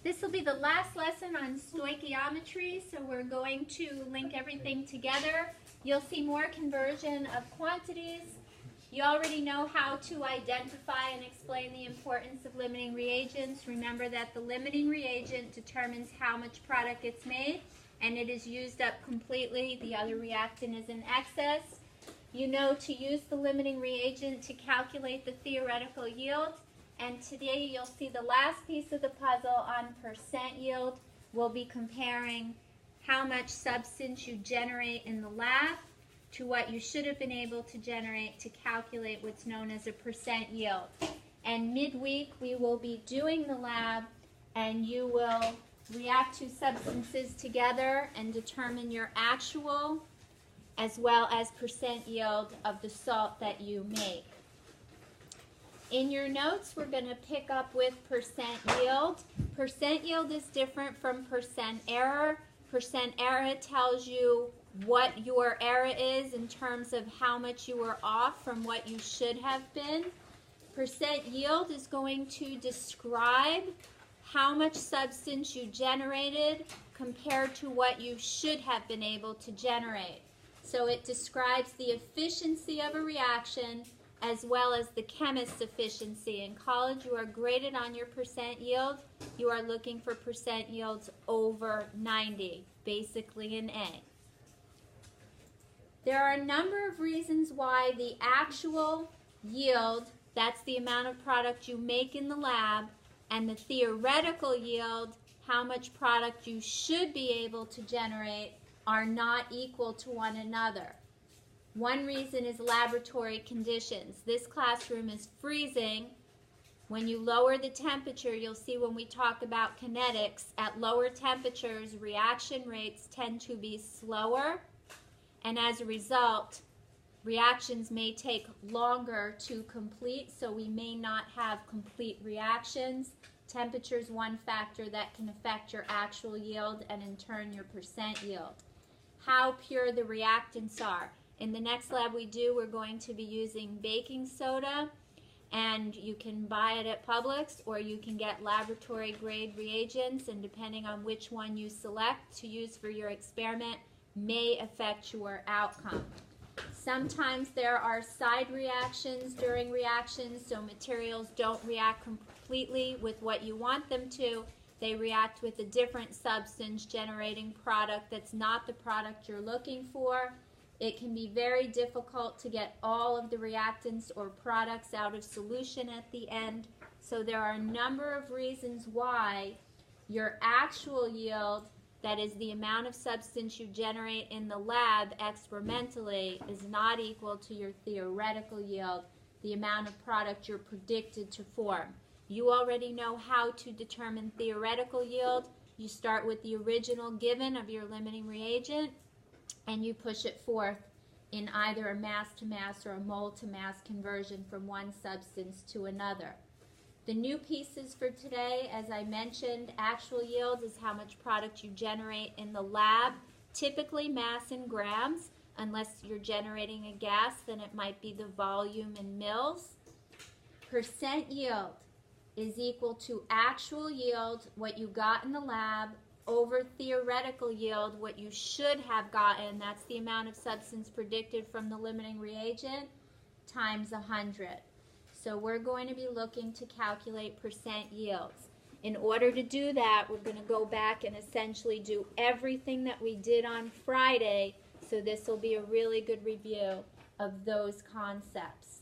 This will be the last lesson on stoichiometry, so we're going to link everything together. You'll see more conversion of quantities. You already know how to identify and explain the importance of limiting reagents. Remember that the limiting reagent determines how much product gets made, and it is used up completely. The other reactant is in excess. You know to use the limiting reagent to calculate the theoretical yield. And today you'll see the last piece of the puzzle on percent yield. We'll be comparing how much substance you generate in the lab to what you should have been able to generate to calculate what's known as a percent yield. And midweek we will be doing the lab, and you will react two substances together and determine your actual as well as percent yield of the salt that you make. In your notes, we're going to pick up with percent yield. Percent yield is different from percent error. Percent error tells you what your error is in terms of how much you were off from what you should have been. Percent yield is going to describe how much substance you generated compared to what you should have been able to generate. So it describes the efficiency of a reaction as well as the chemist's efficiency. In college, you are graded on your percent yield. You are looking for percent yields over 90, basically an A. There are a number of reasons why the actual yield, that's the amount of product you make in the lab, and the theoretical yield, how much product you should be able to generate, are not equal to one another. One reason is laboratory conditions. This classroom is freezing. When you lower the temperature, you'll see when we talk about kinetics, at lower temperatures, reaction rates tend to be slower, and as a result, reactions may take longer to complete, so we may not have complete reactions. Temperature is one factor that can affect your actual yield and in turn your percent yield. How pure the reactants are. In the next lab we're going to be using baking soda, and you can buy it at Publix or you can get laboratory grade reagents, and depending on which one you select to use for your experiment may affect your outcome. Sometimes there are side reactions during reactions, so materials don't react completely with what you want them to. They react with a different substance, generating product that's not the product you're looking for. It can be very difficult to get all of the reactants or products out of solution at the end. So there are a number of reasons why your actual yield, that is the amount of substance you generate in the lab experimentally, is not equal to your theoretical yield, the amount of product you're predicted to form. You already know how to determine theoretical yield. You start with the original given of your limiting reagent, and you push it forth in either a mass-to-mass or a mole-to-mass conversion from one substance to another. The new pieces for today, as I mentioned, actual yield is how much product you generate in the lab, typically mass in grams. Unless you're generating a gas, then it might be the volume in mils. Percent yield is equal to actual yield, what you got in the lab, over theoretical yield, what you should have gotten, that's the amount of substance predicted from the limiting reagent, times 100. So we're going to be looking to calculate percent yields. In order to do that, we're going to go back and essentially do everything that we did on Friday, so this will be a really good review of those concepts.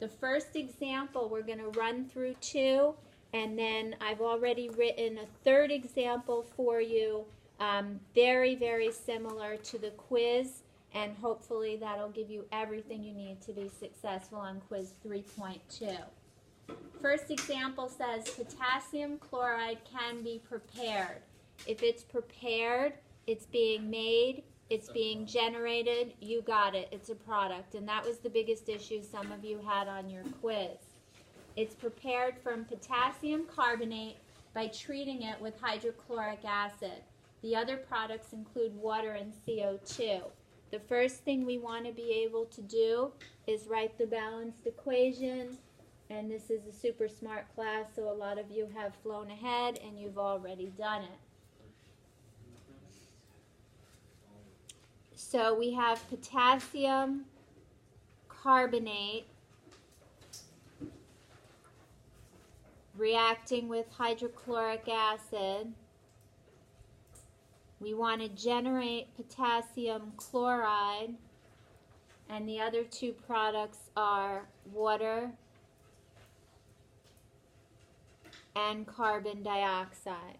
The first example, we're going to run through two, and then I've already written a third example for you, very, very similar to the quiz, and hopefully that'll give you everything you need to be successful on quiz 3.2. First example says potassium chloride can be prepared. If it's prepared, it's being made, it's being generated, you got it, it's a product. And that was the biggest issue some of you had on your quiz. It's prepared from potassium carbonate by treating it with hydrochloric acid. The other products include water and CO2. The first thing we want to be able to do is write the balanced equation And this is a super smart class, so a lot of you have flown ahead and you've already done it. So we have potassium carbonate reacting with hydrochloric acid. We want to generate potassium chloride, and the other two products are water and carbon dioxide.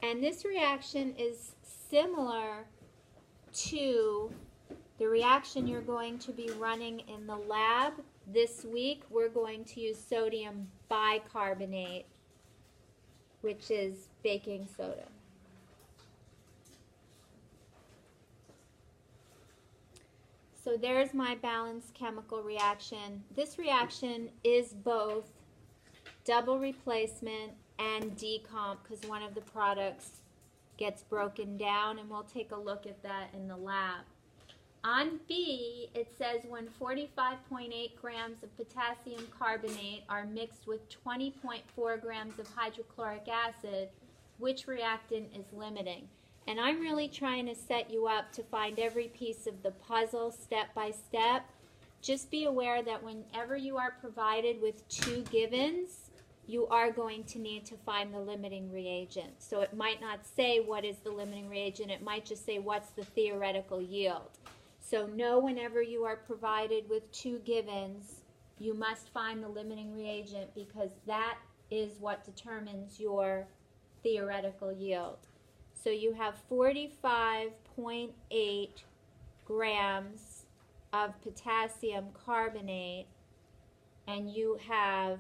And this reaction is similar to the reaction you're going to be running in the lab. This week we're going to use sodium bicarbonate, which is baking soda. So there's my balanced chemical reaction. This reaction is both double replacement and decomp because one of the products gets broken down, and we'll take a look at that in the lab. On B, it says when 45.8 grams of potassium carbonate are mixed with 20.4 grams of hydrochloric acid, which reactant is limiting? And I'm really trying to set you up to find every piece of the puzzle step by step. Just be aware that whenever you are provided with two givens, you are going to need to find the limiting reagent. So it might not say what is the limiting reagent, it might just say what's the theoretical yield. So know whenever you are provided with two givens, you must find the limiting reagent because that is what determines your theoretical yield. So you have 45.8 grams of potassium carbonate and you have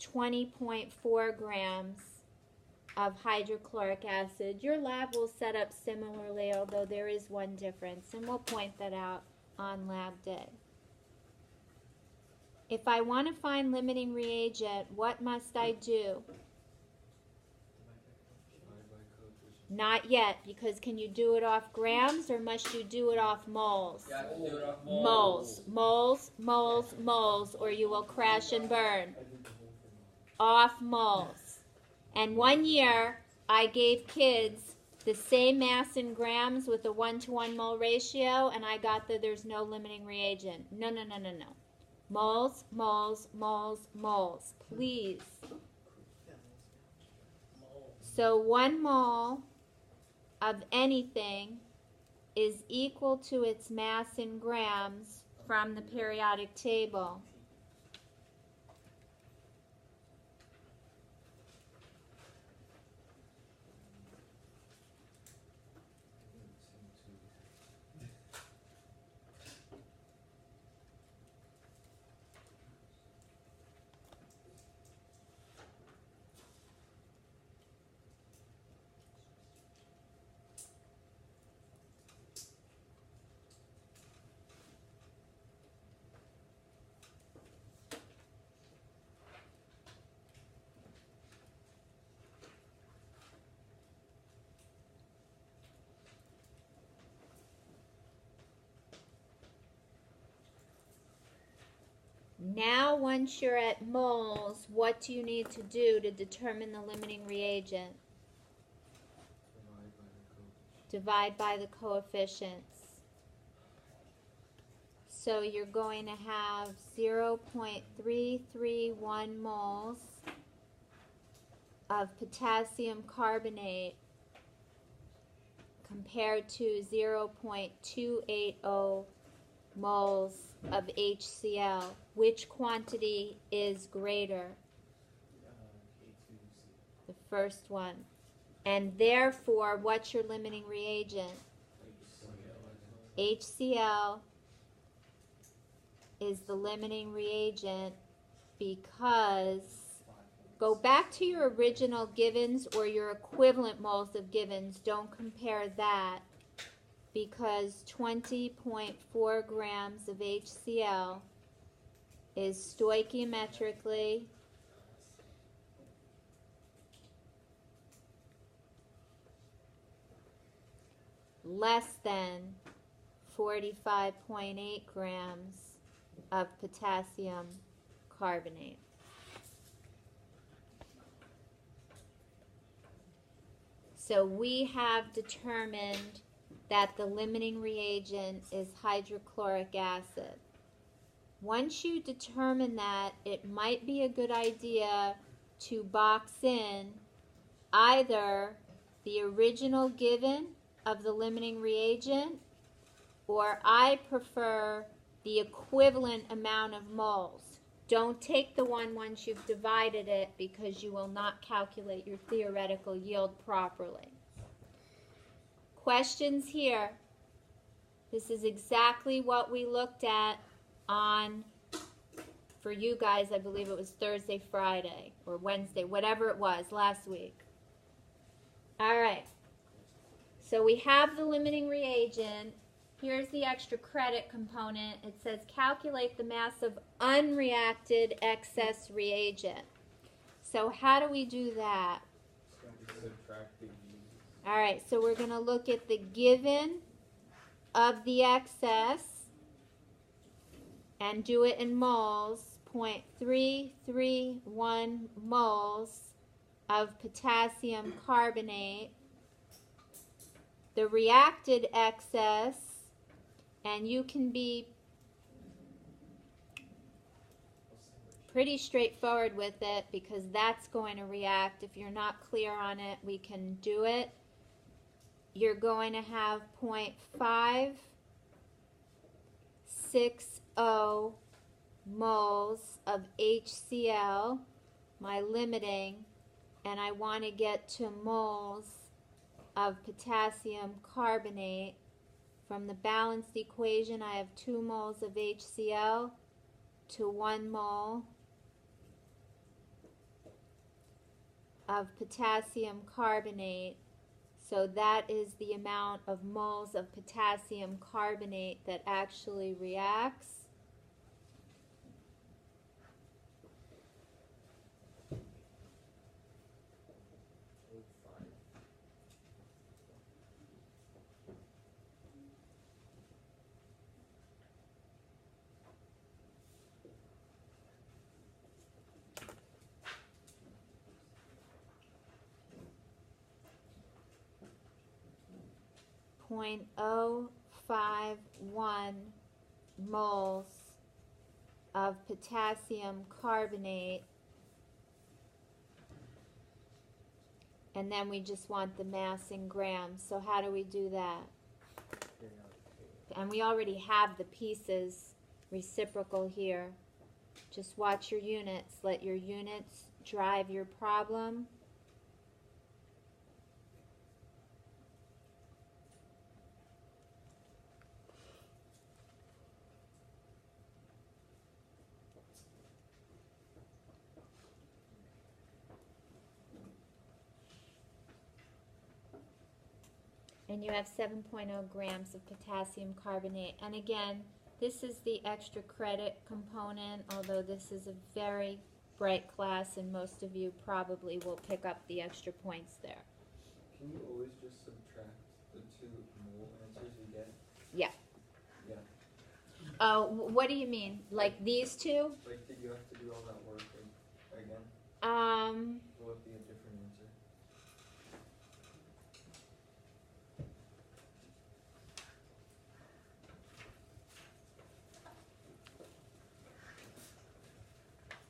20.4 grams of hydrochloric acid. Your lab will set up similarly, although there is one difference, and we'll point that out on lab day. If I want to find limiting reagent, what must I do? Not yet, because can you do it off grams or must you do it off moles? You have to do it off Moles, moles, moles, moles, or you will crash and burn. Off moles. And one year, I gave kids the same mass in grams with a 1-to-1 mole ratio, and I got that there's no limiting reagent. No, no, no, no, no. Moles, moles, moles, moles. Please. So 1 mole of anything is equal to its mass in grams from the periodic table. Now, once you're at moles, what do you need to do to determine the limiting reagent? Divide by the coefficients. So you're going to have 0.331 moles of potassium carbonate compared to 0.280 moles of HCl. Which quantity is greater? The first one. And therefore, what's your limiting reagent? HCl is the limiting reagent because, go back to your original givens or your equivalent moles of givens, don't compare that, because 20.4 grams of HCl is stoichiometrically less than 45.8 grams of potassium carbonate. So we have determined that the limiting reagent is hydrochloric acid. Once you determine that, it might be a good idea to box in either the original given of the limiting reagent, or I prefer the equivalent amount of moles. Don't take the one once you've divided it, because you will not calculate your theoretical yield properly. Questions here? This is exactly what we looked at on, for you guys, I believe it was Thursday, Friday, or Wednesday, whatever it was, last week. All right. So we have the limiting reagent. Here's the extra credit component. It says calculate the mass of unreacted excess reagent. So how do we do that? All right, so we're going to look at the given of the excess and do it in moles. 0.331 moles of potassium carbonate. The reacted excess, and you can be pretty straightforward with it because that's going to react. If you're not clear on it, we can do it. You're going to have 0.560 moles of HCl, my limiting, and I want to get to moles of potassium carbonate. From the balanced equation, I have 2 moles of HCl to 1 mole of potassium carbonate. So that is the amount of moles of potassium carbonate that actually reacts. Point 0.051 moles of potassium carbonate, and then we just want the mass in grams. So how do we do that? And we already have the pieces reciprocal here. Just watch your units. Let your units drive your problem. And you have 7.0 grams of potassium carbonate. And again, this is the extra credit component, although this is a very bright class and most of you probably will pick up the extra points there. Can you always just subtract the 2 mole answers you get? Yeah. Yeah. Oh, what do you mean? Like these two? Like, did you have to do all that work again? Will it be a different answer?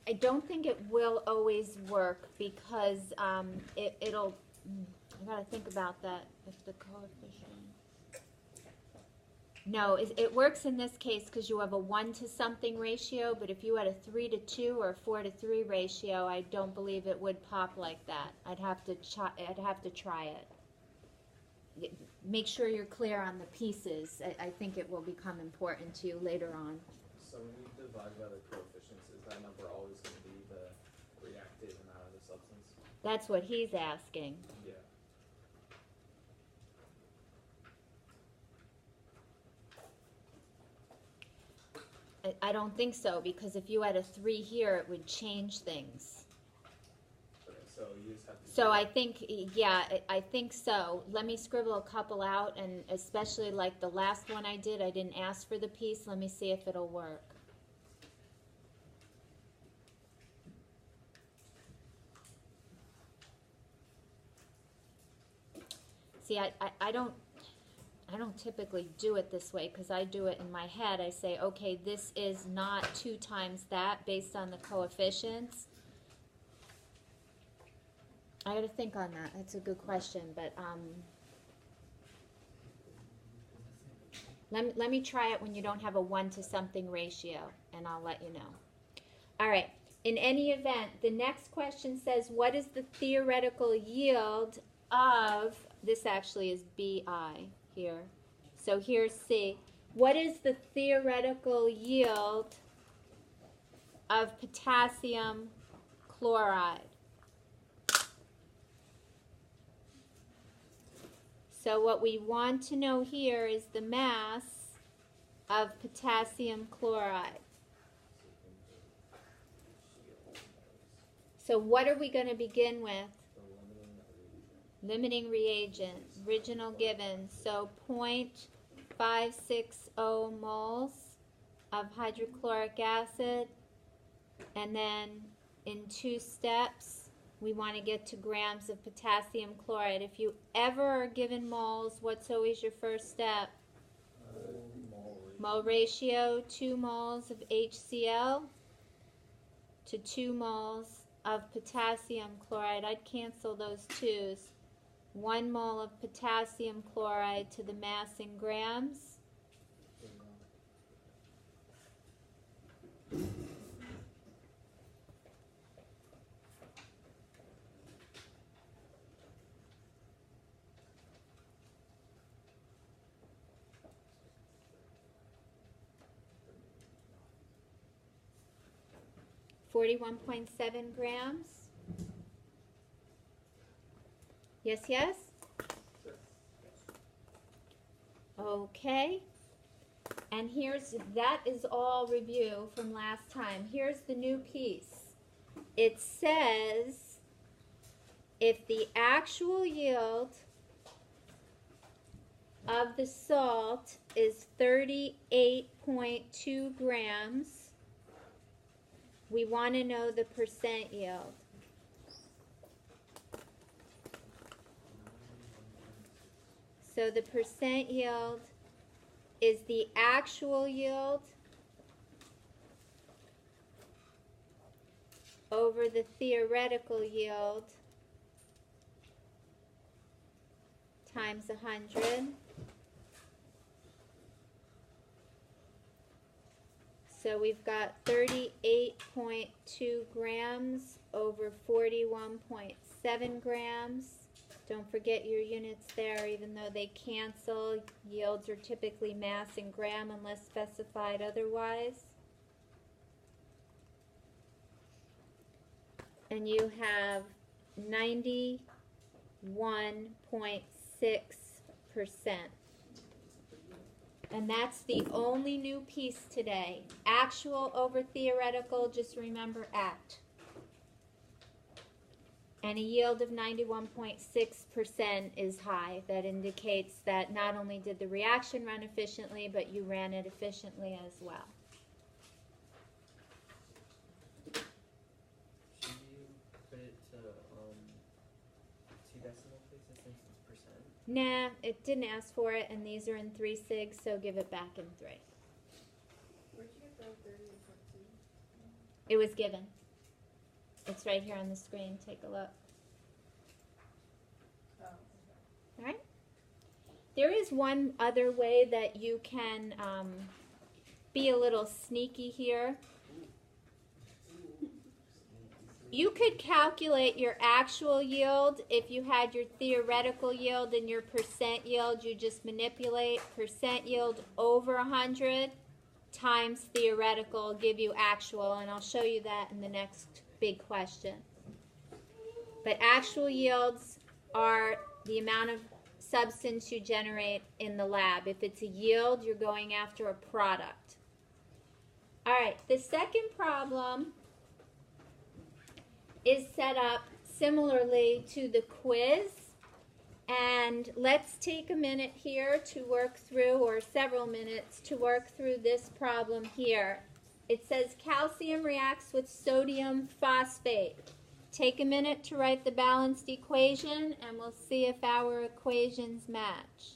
I don't think it will always work because it'll, I gotta think about that, if the coefficient. No, it works in this case because you have a 1 to something ratio, but if you had a 3 to 2 or a 4 to 3 ratio, I don't believe it would pop like that. I'd have to try it. Make sure you're clear on the pieces. I think it will become important to you later on. So when you divide by the coefficients, is that number always going to be the reactive amount of the substance? That's what he's asking. Yeah. I don't think so, because if you had a 3 here, it would change things. Okay, so so you just have to. So I think, yeah, I think so. Let me scribble a couple out, and especially like the last one I didn't ask for the piece. Let me see if it'll work. See, I don't typically do it this way because I do it in my head. I say, okay, this is not 2 times that based on the coefficients. I got to think on that. That's a good question, but let me try it when you don't have a 1 to something ratio, and I'll let you know. All right. In any event, the next question says, what is the theoretical yield of, this actually is BI here. So here's C. What is the theoretical yield of potassium chloride? So what we want to know here is the mass of potassium chloride. So what are we going to begin with? Limiting reagent, original given. So 0.560 moles of hydrochloric acid. And then in 2 steps, we want to get to grams of potassium chloride. If you ever are given moles, what's always your first step? Mole ratio, 2 moles of HCl to 2 moles of potassium chloride. I'd cancel those 2's. 1 mole of potassium chloride to the mass in grams. .7 grams. Yes, yes? Okay. And that is all review from last time. Here's the new piece. It says if the actual yield of the salt is 38.2 grams, we want to know the percent yield. So the percent yield is the actual yield over the theoretical yield times 100. So we've got 38.2 grams over 41.7 grams. Don't forget your units there, even though they cancel. Yields are typically mass in gram unless specified otherwise. And you have 91.6%. And that's the only new piece today. Actual over theoretical, just remember ACT. And a yield of 91.6% is high. That indicates that not only did the reaction run efficiently, but you ran it efficiently as well. Should you put it to 2 decimal places since it's percent? Nah, it didn't ask for it, and these are in 3 sig, so give it back in 3. Where'd you get the 30.2? It was given. It's right here on the screen. Take a look. Oh. All right. There is one other way that you can be a little sneaky here. You could calculate your actual yield. If you had your theoretical yield and your percent yield, you just manipulate percent yield over 100 times theoretical, give you actual, and I'll show you that in the next big question. But actual yields are the amount of substance you generate in the lab. If it's a yield, you're going after a product. All right, the second problem is set up similarly to the quiz. And let's take a minute here to work through, or several minutes to work through this problem here. It says calcium reacts with sodium phosphate. Take a minute to write the balanced equation, and we'll see if our equations match.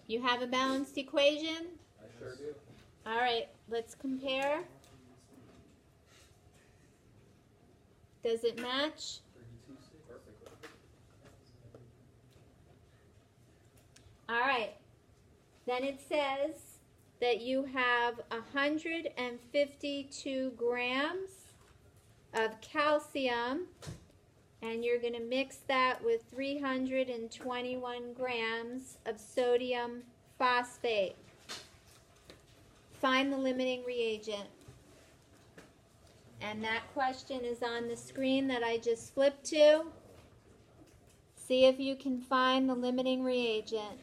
You have a balanced equation? I sure do. All right, let's compare. Does it match? Perfectly. All right. Then it says that you have 152 grams of calcium, and you're going to mix that with 321 grams of sodium phosphate. Find the limiting reagent. And that question is on the screen that I just flipped to. See if you can find the limiting reagent.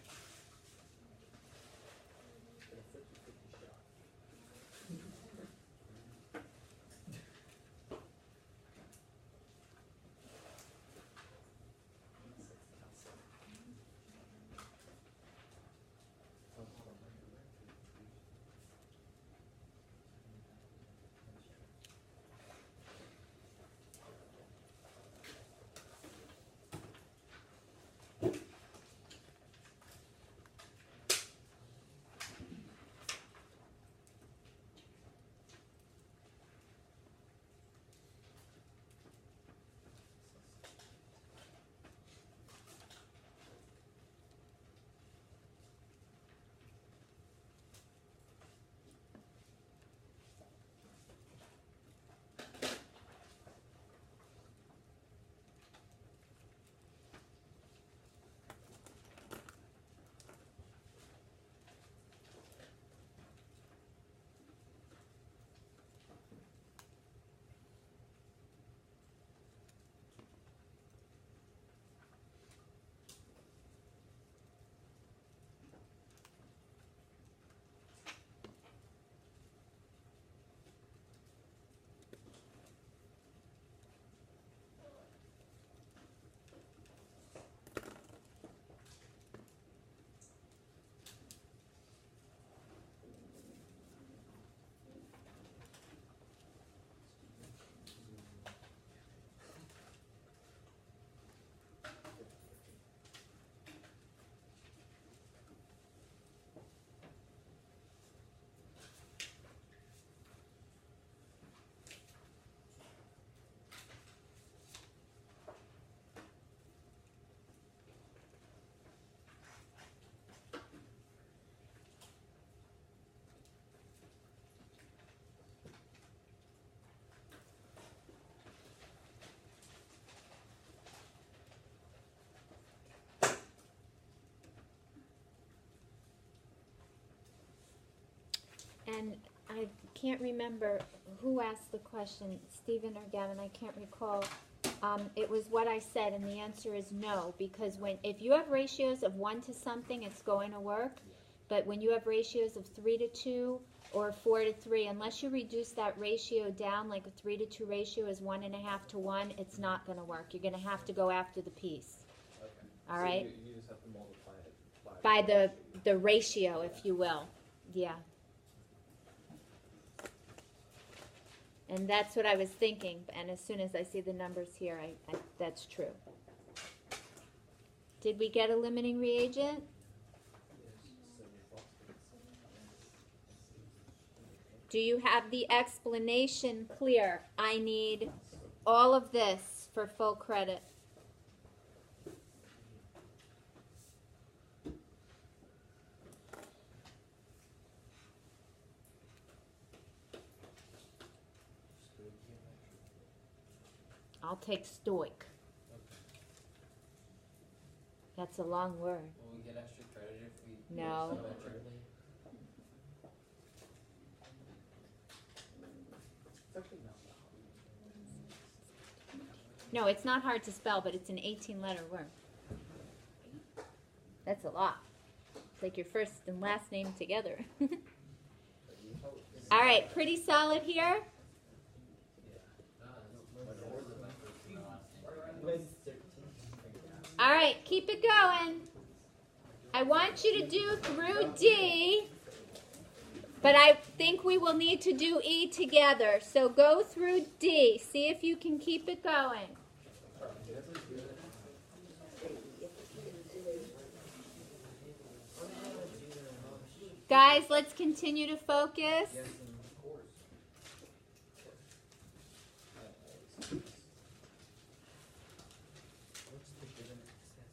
And I can't remember who asked the question, Stephen or Gavin, I can't recall. It was what I said, and the answer is no, because if you have ratios of 1 to something, it's going to work. But when you have ratios of 3 to 2 or 4 to 3, unless you reduce that ratio down, like a 3 to 2 ratio is 1.5 to 1, it's not going to work. You're going to have to go after the piece. Okay. All So right? You just have to multiply it By the ratio, if you will. Yeah. And that's what I was thinking, and as soon as I see the numbers here, that's true. Did we get a limiting reagent? Do you have the explanation clear? I need all of this for full credit. I'll take Stoich. That's a long word. Will we get extra credit if we No. symmetrically? It's actually not that hard. No, it's not hard to spell, but it's an 18-letter word. That's a lot. It's like your first and last name together. All right, pretty solid here. All right, keep it going. I want you to do through D, but I think we will need to do E together. So go through D. See if you can keep it going. Guys, let's continue to focus. Yes, and of course. What's the given excess?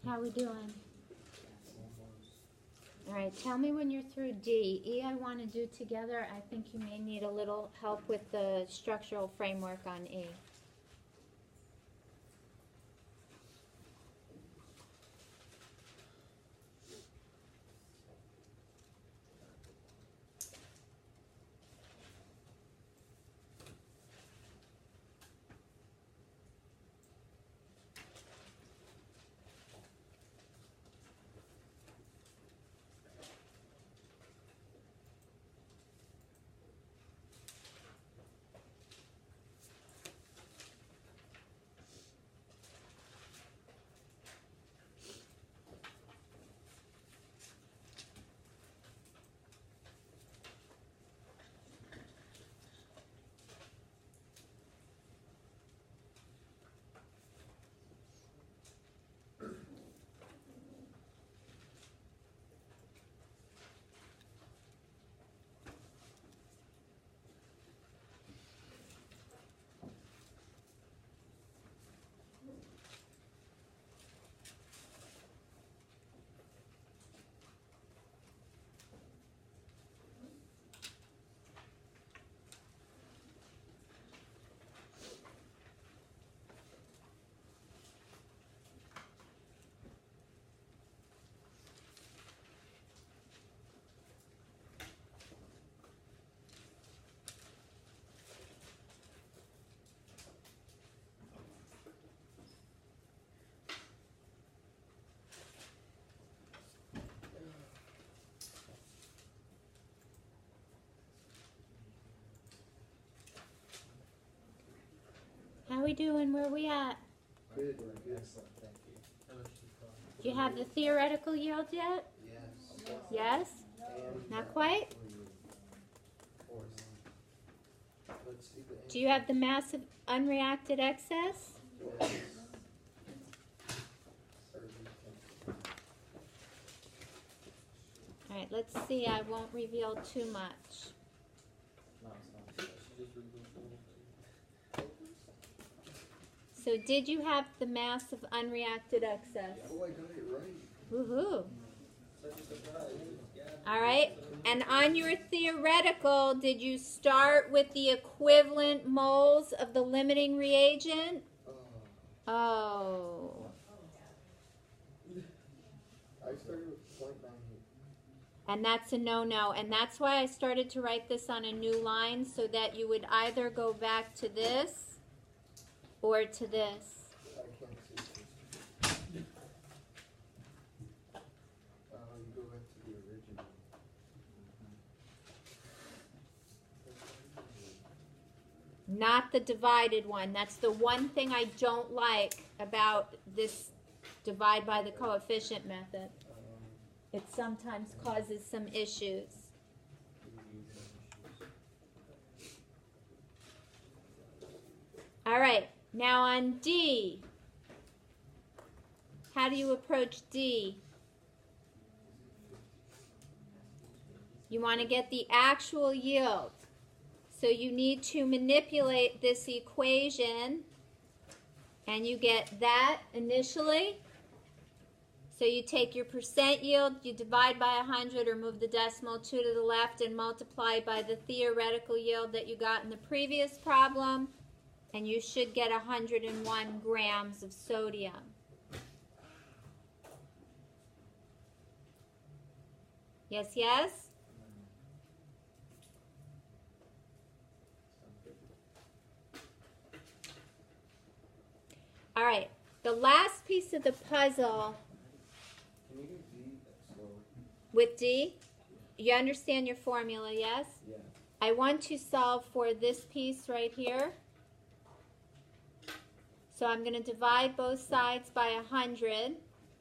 How we doing? All right, tell me when you're through D. E I want to do together. I think you may need a little help with the structural framework on E. we doing? Where are we at? Good, good. Excellent, thank you. Do you have the theoretical yield yet? Yes. Yes? And Not quite? force. Let's see the. Do you have the mass of unreacted excess? Yes. All right, let's see. I won't reveal too much. No, it's not. She just removed the little So did you have the mass of unreacted excess? Oh, I got it right. Woohoo. Such a surprise. All right. And on your theoretical, did you start with the equivalent moles of the limiting reagent? Oh. I started with 0.98. And that's a no-no. And that's why I started to write this on a new line so that you would either go back to this or to this. I can't see. You go back to the original. Not the divided one. That's the one thing I don't like about this divide by the coefficient method. It sometimes causes some issues. All right, now on D, how do you approach D? You want to get the actual yield. So you need to manipulate this equation, and you get that initially. So you take your percent yield, you divide by 100 or move the decimal 2 to the left and multiply by the theoretical yield that you got in the previous problem, and you should get 101 grams of sodium. Yes, yes? All right, the last piece of the puzzle Can you do D slow? with D, you understand your formula, yes? Yeah. I want to solve for this piece right here. So I'm going to divide both sides by 100,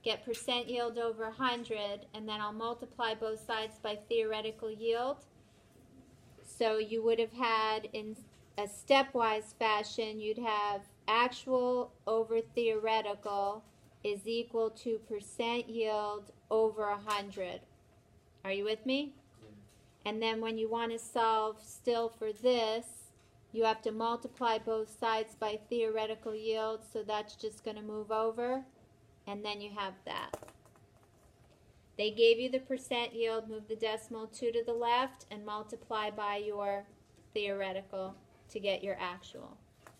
get percent yield over 100, and then I'll multiply both sides by theoretical yield. So you would have had, in a stepwise fashion, you'd have actual over theoretical is equal to percent yield over 100. Are you with me? Yeah. And then when you want to solve still for this, you have to multiply both sides by theoretical yield, so that's just going to move over, and then you have that. They gave you the percent yield, move the decimal 2 to the left, and multiply by your theoretical to get your actual.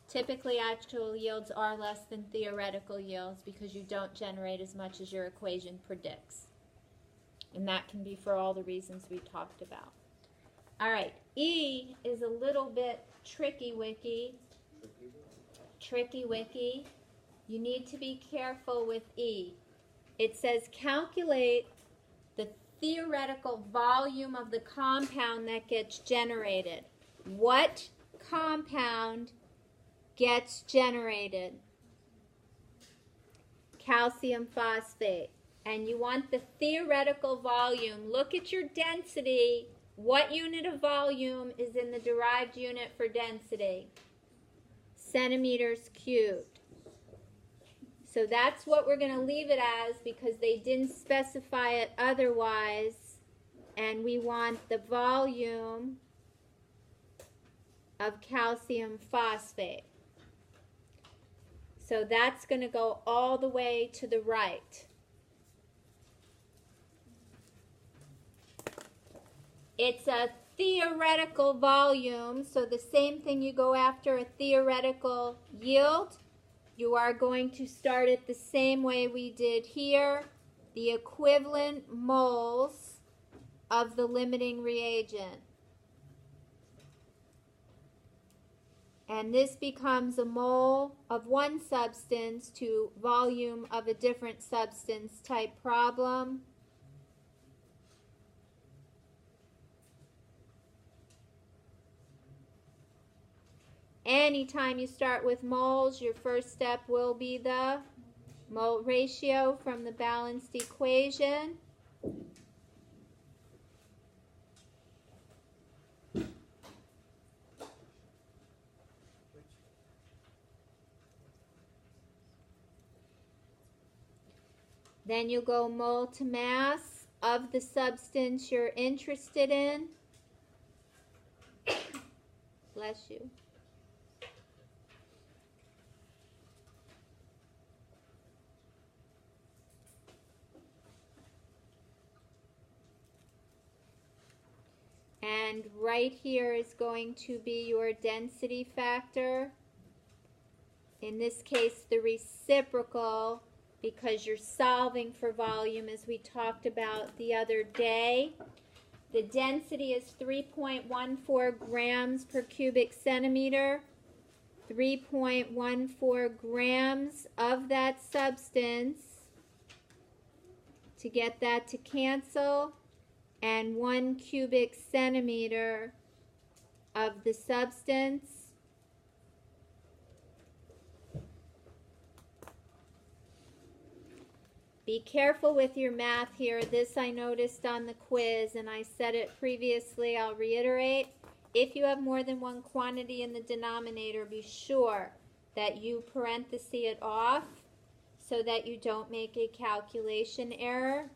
Typically, actual yields are less than theoretical yields because you don't generate as much as your equation predicts. And that can be for all the reasons we talked about. All right, E is a little bit tricky-wicky. Tricky-wicky. You need to be careful with E. It says calculate the theoretical volume of the compound that gets generated. What compound gets generated? Calcium phosphate. And you want the theoretical volume. Look at your density. What unit of volume is in the derived unit for density? Centimeters cubed. So that's what we're going to leave it as because they didn't specify it otherwise. And we want the volume of calcium phosphate. So that's going to go all the way to the right. It's a theoretical volume, so the same thing you go after a theoretical yield. You are going to start it the same way we did here, the equivalent moles of the limiting reagent. And this becomes a mole of one substance to volume of a different substance type problem. Anytime you start with moles, your first step will be the mole ratio from the balanced equation. Then you go mole to mass of the substance you're interested in. Bless you. And right here is going to be your density factor. In this case, the reciprocal, because you're solving for volume, as we talked about the other day. The density is 3.14 grams per cubic centimeter. 3.14 grams of that substance, to get that to cancel, and 1 cubic centimeter of the substance. Be careful with your math here. This I noticed on the quiz, and I said it previously. I'll reiterate. If you have more than one quantity in the denominator, be sure that you parenthesis it off so that you don't make a calculation error.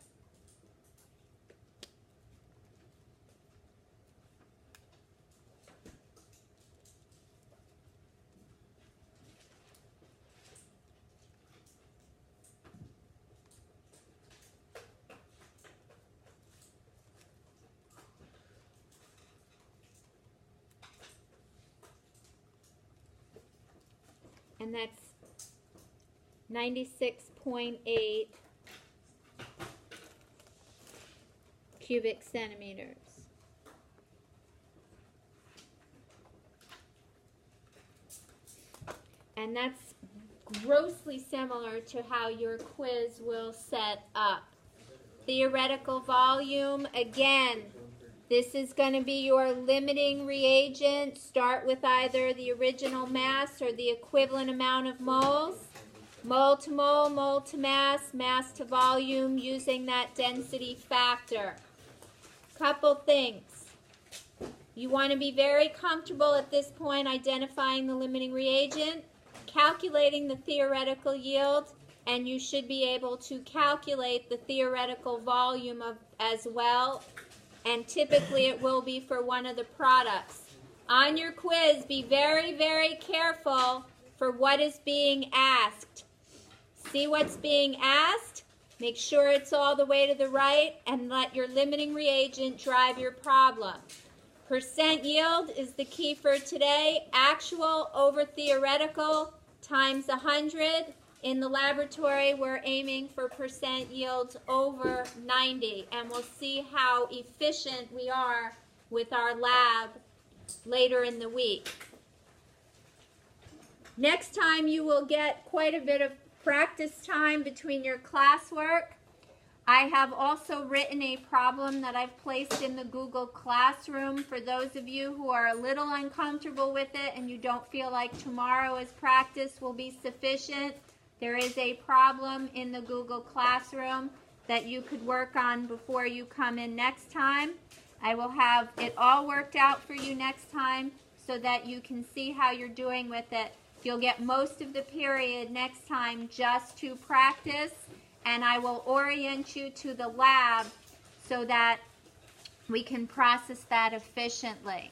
And that's 96.8 cubic centimeters. And that's grossly similar to how your quiz will set up. Theoretical volume, again, this is going to be your limiting reagent. Start with either the original mass or the equivalent amount of moles. Mole to mass, mass to volume, using that density factor. Couple things. You want to be very comfortable at this point identifying the limiting reagent, calculating the theoretical yield, and you should be able to calculate the theoretical volume as well. And typically it will be for one of the products. On your quiz, be very, very careful for what is being asked. See what's being asked, make sure it's all the way to the right, and let your limiting reagent drive your problem. Percent yield is the key for today. Actual over theoretical times 100. In the laboratory, we're aiming for percent yields over 90, and we'll see how efficient we are with our lab later in the week. Next time, you will get quite a bit of practice time between your classwork. I have also written a problem that I've placed in the Google Classroom for those of you who are a little uncomfortable with it and you don't feel like tomorrow's practice will be sufficient. There is a problem in the Google Classroom that you could work on before you come in next time. I will have it all worked out for you next time so that you can see how you're doing with it. You'll get most of the period next time just to practice, and I will orient you to the lab so that we can process that efficiently.